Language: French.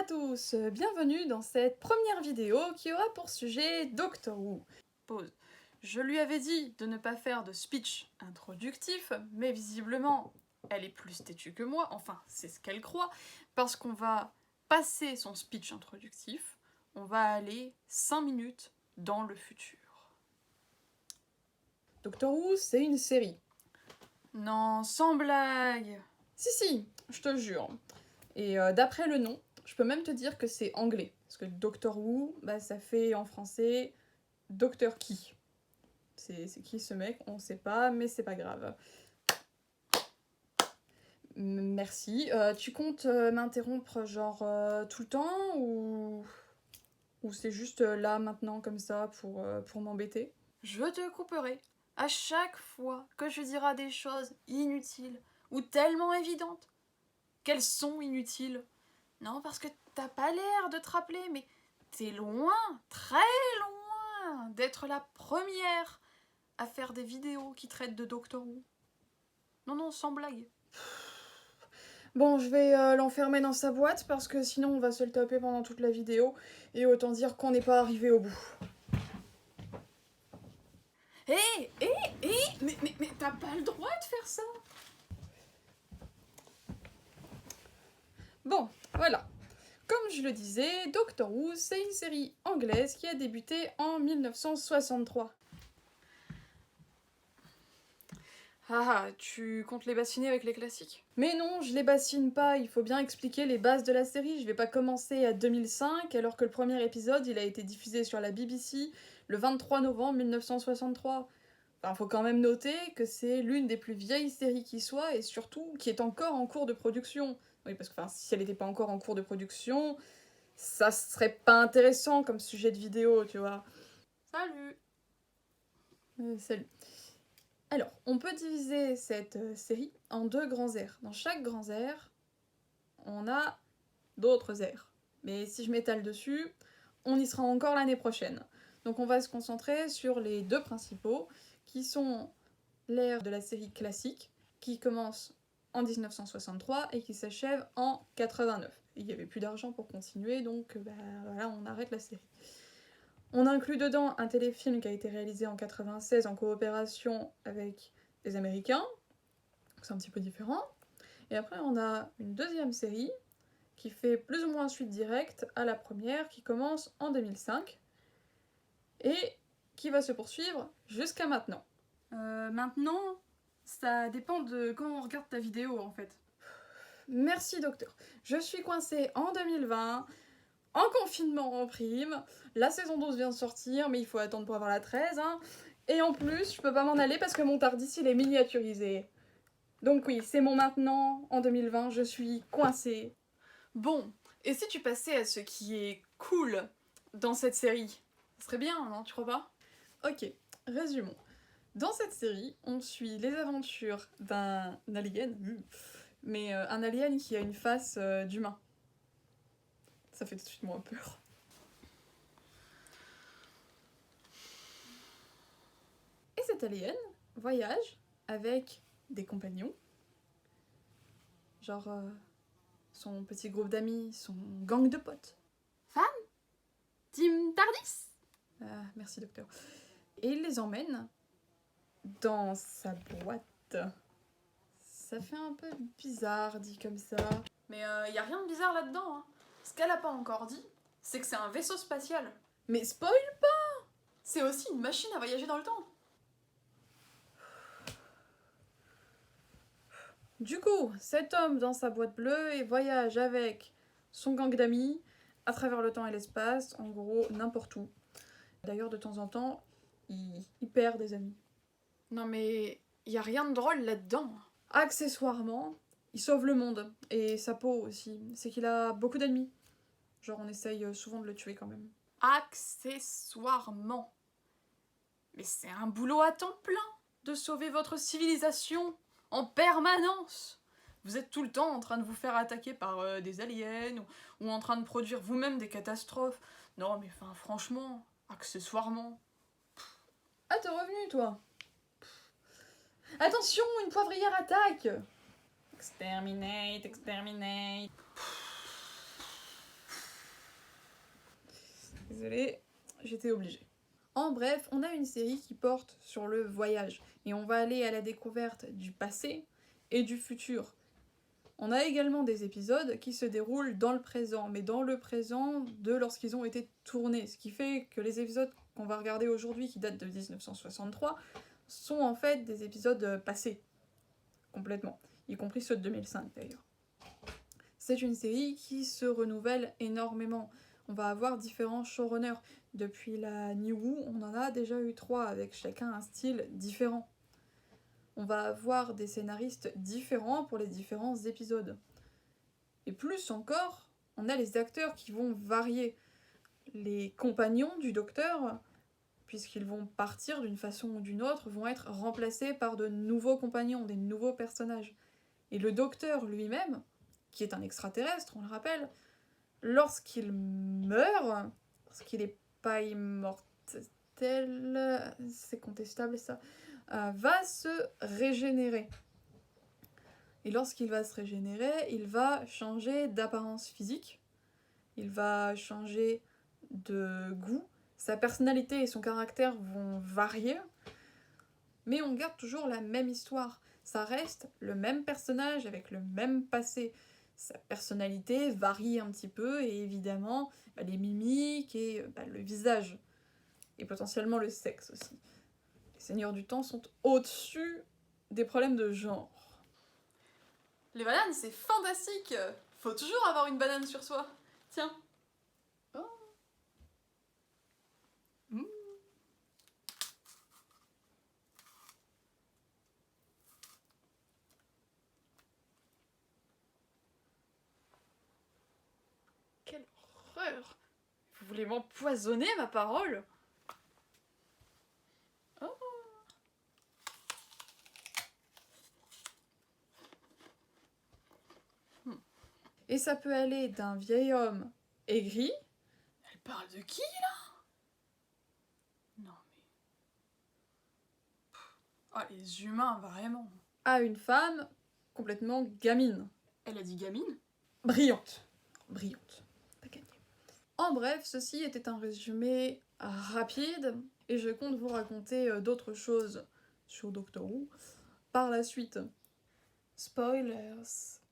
à tous, bienvenue dans cette première vidéo qui aura pour sujet Doctor Who. Pause. Je lui avais dit de ne pas faire de speech introductif, mais visiblement elle est plus têtue que moi, enfin c'est ce qu'elle croit, parce qu'on va passer son speech introductif, on va aller 5 minutes dans le futur. Doctor Who, c'est une série. Non, sans blague. Si, je te jure. Et d'après le nom, je peux même te dire que c'est anglais. Parce que Doctor Who, bah, ça fait en français Docteur qui. C'est qui ce mec? On sait pas, mais c'est pas grave. Merci. Tu comptes m'interrompre genre tout le temps ou c'est juste là maintenant comme ça pour m'embêter? Je te couperai à chaque fois que je dirai des choses inutiles ou tellement évidentes qu'elles sont inutiles. Non, parce que t'as pas l'air de te rappeler, mais t'es loin, très loin, d'être la première à faire des vidéos qui traitent de Doctor Who. Non, sans blague. Bon, je vais l'enfermer dans sa boîte parce que sinon on va se le taper pendant toute la vidéo et autant dire qu'on n'est pas arrivé au bout. Mais t'as pas le droit de faire ça. Bon, voilà. Comme je le disais, Doctor Who, c'est une série anglaise qui a débuté en 1963. Ah, tu comptes les bassiner avec les classiques? Mais non, je les bassine pas, il faut bien expliquer les bases de la série. Je vais pas commencer à 2005, alors que le premier épisode, il a été diffusé sur la BBC le 23 novembre 1963. Enfin, faut quand même noter que c'est l'une des plus vieilles séries qui soit, et surtout, qui est encore en cours de production. Oui, parce que si elle n'était pas encore en cours de production, ça serait pas intéressant comme sujet de vidéo, tu vois. Salut. Salut. Alors, on peut diviser cette série en deux grands airs. Dans chaque grand air, on a d'autres airs. Mais si je m'étale dessus, on y sera encore l'année prochaine. Donc on va se concentrer sur les deux principaux, qui sont l'ère de la série classique, qui commence en 1963 et qui s'achève en 89. Il n'y avait plus d'argent pour continuer, donc voilà, on arrête la série. On inclut dedans un téléfilm qui a été réalisé en 96 en coopération avec des Américains, c'est un petit peu différent. Et après, on a une deuxième série qui fait plus ou moins suite directe à la première, qui commence en 2005 et qui va se poursuivre jusqu'à maintenant. Maintenant, ça dépend de quand on regarde ta vidéo en fait. Merci docteur. Je suis coincée en 2020, en confinement en prime. La saison 12 vient de sortir, mais il faut attendre pour avoir la 13. Hein. Et en plus, je peux pas m'en aller parce que mon Tardis il est miniaturisé. Donc oui, c'est mon maintenant, en 2020, je suis coincée. Bon, et si tu passais à ce qui est cool dans cette série? Ce serait bien, non, tu crois pas? Ok, résumons. Dans cette série, on suit les aventures d'un alien, mais un alien qui a une face d'humain. Ça fait tout de suite moins peur. Et cet alien voyage avec des compagnons, genre son petit groupe d'amis, son gang de potes. Femme? Team Tardis? Merci docteur. Et il les emmène dans sa boîte. Ça fait un peu bizarre dit comme ça. Mais y a rien de bizarre là-dedans. Hein. Ce qu'elle a pas encore dit, c'est que c'est un vaisseau spatial. Mais spoil pas! C'est aussi une machine à voyager dans le temps. Du coup, cet homme dans sa boîte bleue et voyage avec son gang d'amis à travers le temps et l'espace, en gros n'importe où. D'ailleurs, de temps en temps, il perd des amis. Non mais y a rien de drôle là-dedans. Accessoirement, il sauve le monde et sa peau aussi. C'est qu'il a beaucoup d'ennemis. Genre on essaye souvent de le tuer quand même. Accessoirement. Mais c'est un boulot à temps plein de sauver votre civilisation en permanence. Vous êtes tout le temps en train de vous faire attaquer par des aliens ou en train de produire vous-même des catastrophes. Non mais enfin franchement, accessoirement. Ah t'es revenu toi. Attention, une poivrière attaque. Exterminate. Désolée, j'étais obligée. En bref, on a une série qui porte sur le voyage, et on va aller à la découverte du passé et du futur. On a également des épisodes qui se déroulent dans le présent, mais dans le présent de lorsqu'ils ont été tournés, ce qui fait que les épisodes qu'on va regarder aujourd'hui, qui datent de 1963, sont en fait des épisodes passés, complètement, y compris ceux de 2005 d'ailleurs. C'est une série qui se renouvelle énormément. On va avoir différents showrunners. Depuis la New Who, on en a déjà eu 3, avec chacun un style différent. On va avoir des scénaristes différents pour les différents épisodes. Et plus encore, on a les acteurs qui vont varier. Les compagnons du docteur, puisqu'ils vont partir d'une façon ou d'une autre, vont être remplacés par de nouveaux compagnons, des nouveaux personnages. Et le docteur lui-même, qui est un extraterrestre, on le rappelle, lorsqu'il meurt, parce qu'il n'est pas immortel, c'est contestable ça, va se régénérer. Et lorsqu'il va se régénérer, il va changer d'apparence physique, il va changer de goût, sa personnalité et son caractère vont varier, mais on garde toujours la même histoire. Ça reste le même personnage avec le même passé. Sa personnalité varie un petit peu, et évidemment, les mimiques et le visage. Et potentiellement le sexe aussi. Les Seigneurs du Temps sont au-dessus des problèmes de genre. Les bananes, c'est fantastique! Faut toujours avoir une banane sur soi. Tiens. Oh. Quelle horreur! Vous voulez m'empoisonner ma parole? Oh. Et ça peut aller d'un vieil homme aigri. Elle parle de qui, là? Non, mais... Ah, les humains, vraiment. À une femme complètement gamine. Elle a dit gamine? Brillante. Brillante. Pas gagné. En bref, ceci était un résumé rapide, et je compte vous raconter d'autres choses sur Doctor Who par la suite. Spoilers.